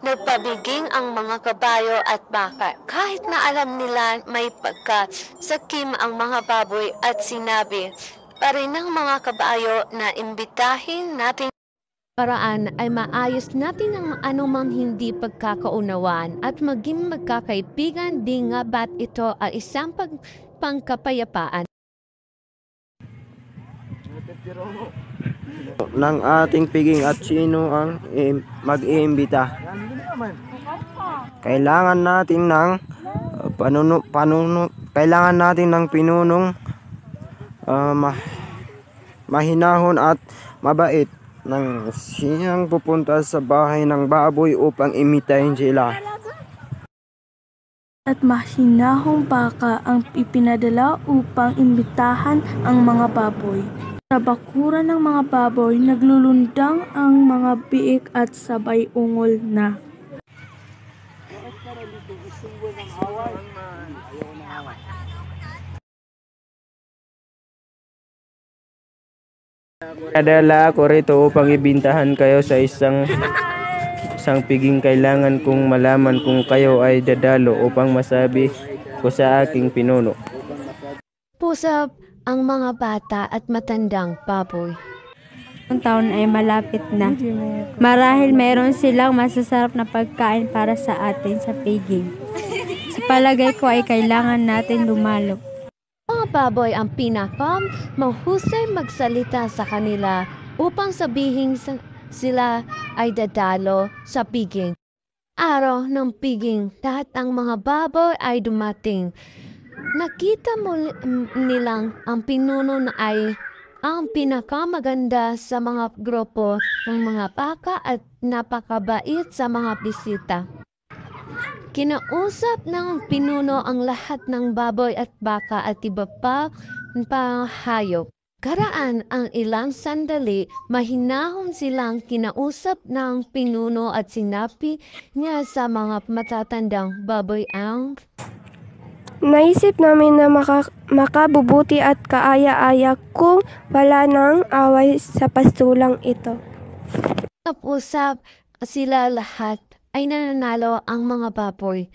Nagpabiging ang mga kabayo at baka kahit na alam nila may pagkasakim ang mga baboy at sinabi pa rin ng mga kabayo na imbitahin natin paraan ay maayos natin ang anumang hindi pagkakaunawaan at maging magkakaibigan di nga ba't ito ay isang pangkapayapaan ng ating piging at sino ang mag-iimbita. Kailangan natin ng kailangan natin ng pinunong mahinahon at mabait nang siyang pupunta sa bahay ng baboy upang imitahin sila. At mahinahong baka ang ipinadala upang imbitahan ang mga baboy. Sa bakuran ng mga baboy, naglulundang ang mga biik at sabay ungol na. Nadala ako rito upang ibintahan kayo sa isang piging. Kailangan kong malaman kung kayo ay dadalo upang masabi ko sa aking pinuno. Pusap ang mga bata at matandang baboy. Ang taon ay malapit na. Marahil meron silang masasarap na pagkain para sa atin sa piging. Sa palagay ko ay kailangan natin dumalo. Mga baboy ang mahusay magsalita sa kanila upang sabihin sila ay dadalo sa piging. Araw ng piging, lahat ang mga baboy ay dumating. Nakita nilang ang pinuno na ay ang pinakamaganda sa mga grupo ng mga baka at napakabait sa mga bisita. Kinausap ng pinuno ang lahat ng baboy at baka at iba pa hayop. Karaan ang ilang sandali, mahinahon silang kinausap ng pinuno at sinabi niya sa mga matatandang baboy ang naisip namin na makabubuti at kaaya-aya kung wala nang away sa pastulang ito. Usap sila lahat ay nananalo ang mga baboy.